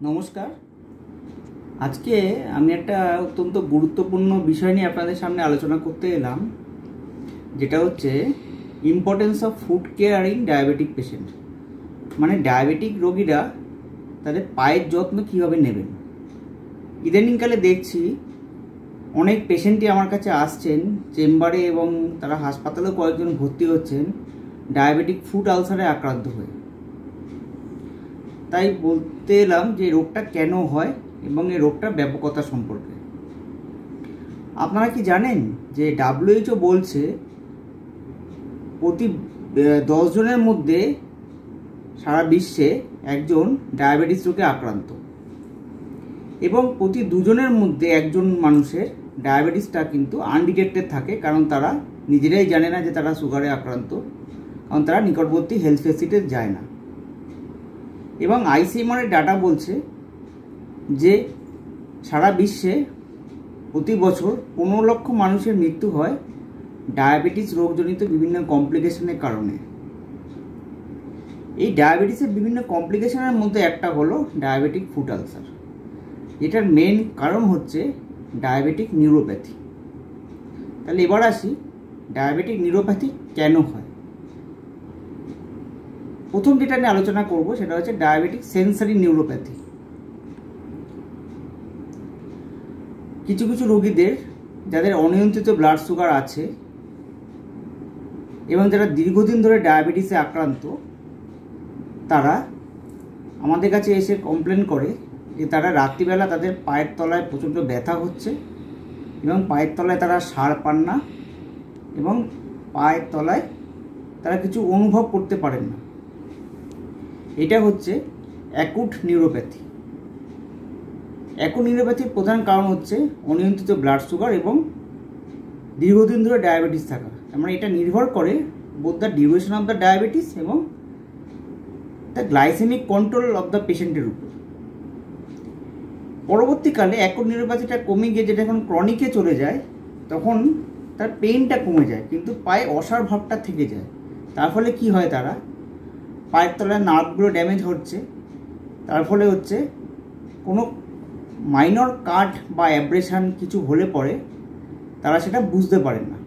নমস্কার। আজকে আমি একটা অত্যন্ত গুরুত্বপূর্ণ বিষয় নিয়ে আপনাদের সামনে আলোচনা করতে এলাম, যেটা হচ্ছে importance of food care in diabetic patient. মানে ডায়াবেটিক রোগীরা তাদের পায়ের যত্ন কীভাবে নেবেন। ইদানিংকালে দেখছি অনেক পেশেন্টই আমার কাছে আসছেন চেম্বারে, এবং তারা হাসপাতালেও কয়েকজন ভর্তি হচ্ছেন ডায়াবেটিক ফুড আলসারে আক্রান্ত হয়ে। তাই বলতে এলাম যে রোগটা কেন হয় এবং এই রোগটার ব্যাপকতা সম্পর্কে। আপনারা কি জানেন যে WHO বলছে প্রতি 10 জনের মধ্যে সারা বিশ্বে একজন ডায়াবেটিস রোগে আক্রান্ত, এবং প্রতি 2 জনের মধ্যে একজন মানুষের ডায়াবেটিসটা কিন্তু আনডিটেক্টেড থাকে, কারণ তারা নিজেরাই জানে না যে তারা সুগারে আক্রান্ত, কারণ তারা নিকটবর্তী হেলথ ফেসিলিটিতে যায় না। এবং ICMR ডাটা বলছে যে সারা বিশ্বে প্রতি বছর 15 লক্ষ মানুষের মৃত্যু হয় ডায়াবেটিস রোগজনিত বিভিন্ন কমপ্লিকেশনের কারণে। এই ডায়াবেটিসের বিভিন্ন কমপ্লিকেশনের মধ্যে একটা হলো ডায়াবেটিক ফুট আলসার। এটার মেন কারণ হচ্ছে ডায়াবেটিক নিউরোপ্যাথি। তাহলে এবার আসি ডায়াবেটিক নিউরোপ্যাথি কেন হয়। প্রথম যেটা নিয়ে আলোচনা করব সেটা হচ্ছে ডায়াবেটিক সেন্সরি নিউরোপ্যাথি। কিছু কিছু রোগীদের যাদের অনিয়ন্ত্রিত ব্লাড সুগার আছে এবং যারা দীর্ঘদিন ধরে ডায়াবেটিসে আক্রান্ত, তারা আমাদের কাছে এসে কমপ্লেন করে যে তারা রাত্রিবেলা তাদের পায়ের তলায় প্রচণ্ড ব্যথা হচ্ছে এবং পায়ের তলায় তারা সাড় পান না এবং পায়ের তলায় তারা কিছু অনুভব করতে পারেন না। এটা হচ্ছে অ্যাকুট নিউরোপ্যাথি। অ্যাকুট নিউরোপ্যাথির প্রধান কারণ হচ্ছে অনিয়ন্ত্রিত ব্লাড সুগার এবং দীর্ঘদিন ধরে ডায়াবেটিস থাকা। মানে এটা নির্ভর করে both the duration of the diabetes এবং the glycaemic control of the পেশেন্টের উপর। পরবর্তীকালে অ্যাকুট নিউরোপ্যাথিটা কমে গিয়ে যেটা এখন ক্রনিকে চলে যায়, তখন তার পেইনটা কমে যায় কিন্তু পায়ে অসাড় ভাবটা থেকে যায়। তার ফলে কি হয়, তারা পায়ের তলায় নার্ভগুলো ড্যামেজ হচ্ছে, তার ফলে হচ্ছে কোনো মাইনর কাট বা অ্যাব্রেশন কিছু হলে পরে তারা সেটা বুঝতে পারেন না।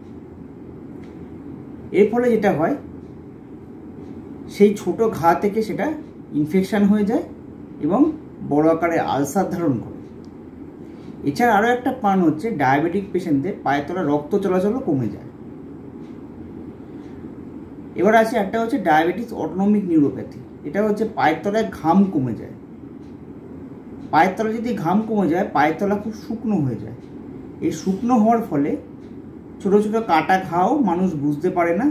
এর ফলে যেটা হয়, সেই ছোট ঘা থেকে সেটা ইনফেকশন হয়ে যায় এবং বড় আকারে আলসার ধারণ করে। এছাড়া আরও একটা কারণ হচ্ছে ডায়াবেটিক পেশেন্টদের পায়ের তলায় রক্ত চলাচলও কমে যায়। এবার আছে একটা হচ্ছে ডায়াবেটিস অটোনমিক নিউরোপ্যাথি। এটা হচ্ছে পায়ের তলায় ঘাম কমে যায়। পায়ের তলায় যদি ঘাম কমে যায়, পায়ের তলা খুব শুকনো হয়ে যায়। এই শুকনো হওয়ার ফলে ছোটো ছোটো কাটা ঘাও মানুষ বুঝতে পারে না,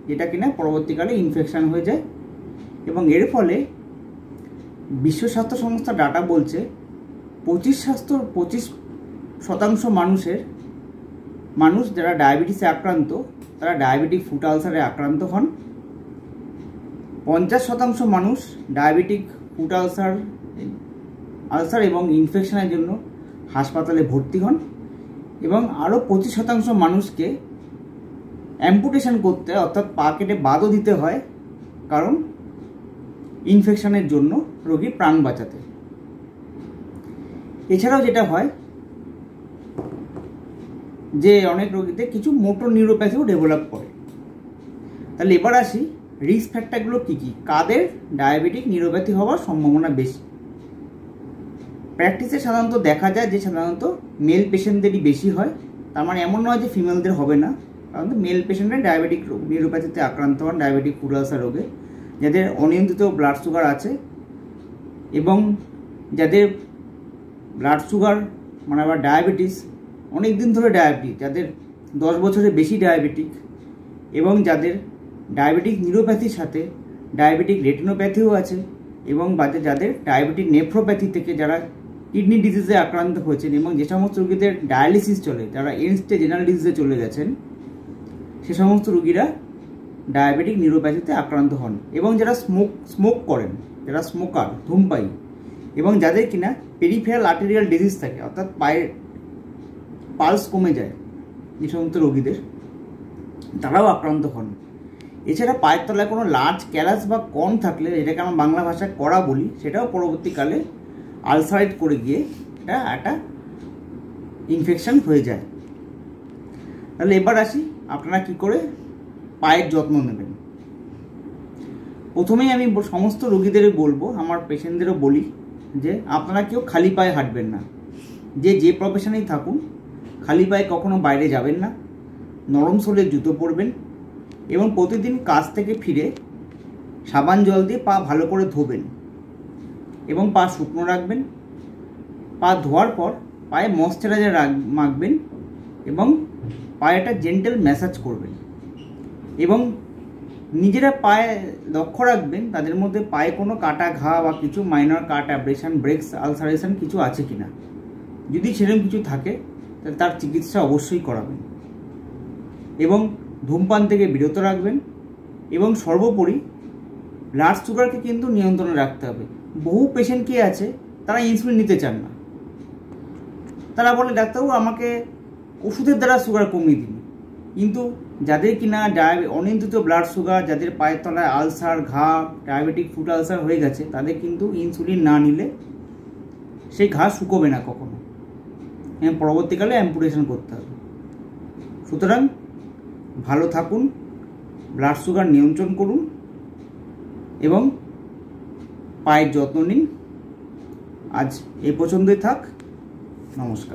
যেটা কিনা পরবর্তীকালে ইনফেকশান হয়ে যায়। এবং এর ফলে বিশ্ব স্বাস্থ্য সংস্থা ডাটা বলছে 25% মানুষ যারা ডায়াবেটিসে আক্রান্ত তারা ডায়াবেটিক ফুট আলসারে আক্রান্ত হন। 50% মানুষ ডায়াবেটিক ফুট আলসার এবং ইনফেকশনের জন্য হাসপাতালে ভর্তি হন, এবং আরও 25% মানুষকে অ্যাম্পুটেশন করতে, অর্থাৎ পা কেটে বাদও দিতে হয়, কারণ ইনফেকশনের জন্য রোগীর প্রাণ বাঁচাতে। এছাড়াও যেটা হয় যে অনেক রোগীতে কিছু মোটর নিউরোপ্যাথিও ডেভেলপ করে। তাহলে এবার আসি রিস্ক ফ্যাক্টরগুলো কী কী, কাদের ডায়াবেটিক নিউরোপ্যাথি হওয়ার সম্ভাবনা বেশি। প্র্যাকটিসে সাধারণত দেখা যায় যে সাধারণত মেল পেশেন্টদেরই বেশি হয়। তার মানে এমন নয় যে ফিমেলদের হবে না, কারণ মেল পেশেন্টরা ডায়াবেটিক নিউরোপ্যাথিতে আক্রান্ত হন, ডায়াবেটিক ফুট আলসার রোগে, যাদের অনিয়ন্ত্রিত ব্লাড সুগার আছে এবং যাদের ব্লাড সুগার মানে আবার ডায়াবেটিস অনেক দিন ধরে ডায়াবেটিক, যাদের 10 বছরের বেশি ডায়াবেটিক, এবং যাদের ডায়াবেটিক নিউরোপ্যাথির সাথে ডায়াবেটিক রেটিনোপ্যাথিও আছে, এবং যাদের ডায়াবেটিক নেফ্রোপ্যাথি থেকে যারা কিডনি ডিজিজে আক্রান্ত হয়েছেন, এবং যে সমস্ত রোগীদের ডায়ালিসিস চলে, যারা এন্ড স্টেজ রেনাল ডিজিজে চলে গেছেন, সে সমস্ত রোগীরা ডায়াবেটিক নিউরোপ্যাথিতে আক্রান্ত হন। এবং যারা স্মোক করেন, যারা স্মোকার, ধূমপায়ী, এবং যাদের কিনা পেরিফেরাল আর্টেরিয়াল ডিজিজ থাকে, অর্থাৎ পায়ের পালস কমে যায়, যে সমস্ত রোগীদের, তারাও আক্রান্ত হন। এছাড়া পায়ের তলায় কোনো লার্জ ক্যালাস বা কর্ন থাকলে, যেটাকে আমরা বাংলা ভাষায় কড়া বলি, সেটাও পরবর্তীকালে আলসারেট করে গিয়ে এটা একটা ইনফেকশন হয়ে যায়। তাহলে এবার আসি আপনারা কি করে পায়ের যত্ন নেবেন। প্রথমেই আমি সমস্ত রোগীদেরই বলবো, আমার পেশেন্টদেরও বলি যে আপনারা কেউ খালি পায়ে হাঁটবেন না। যে প্রফেশনেই থাকুন, খালি পায়ে কখনো বাইরে যাবেন না। নরম সোলের জুতো পরবেন এবং প্রতিদিন কাজ থেকে ফিরে সাবান জল দিয়ে পা ভালো করে ধোবেন এবং পা শুকনো রাখবেন। পা ধোয়ার পর পায়ে ময়েশ্চারাইজার মাখবেন এবং পায়েটা জেন্টেল ম্যাসাজ করবেন এবং নিজেরা পায়ে লক্ষ্য রাখবেন তাদের মধ্যে পায়ে কোনো কাটা ঘা বা কিছু মাইনর কাট অ্যাব্রেশন, ব্রেক্স, আলসারেশন কিছু আছে কিনা। যদি সেরকম কিছু থাকে তাহলে তার চিকিৎসা অবশ্যই করাবেন এবং ধূমপান থেকে বিরত রাখবেন এবং সর্বোপরি ব্লাড সুগারকে কিন্তু নিয়ন্ত্রণে রাখতে হবে। বহু পেশেন্ট কি আছে, তারা ইনসুলিন নিতে চান না। তারা বলে ডাক্তারবাবু আমাকে ওষুধের দ্বারা সুগার কমিয়ে দিন। কিন্তু যাদের কিনা অনিয়ন্ত্রিত ব্লাড সুগার, যাদের পায়ের তলায় আলসার, ঘা, ডায়াবেটিক ফুট আলসার হয়ে গেছে, তাদের কিন্তু ইনসুলিন না নিলে সেই ঘা শুকোবে না কখনো, পরবর্তীকালে অ্যাম্পুটেশন করতে হবে। সুতরাং ভালো থাকুন, ব্লাড সুগার নিয়ন্ত্রণ করুন এবং পায়ের যত্ন নিন। আজ এই পর্যন্তই থাক। নমস্কার।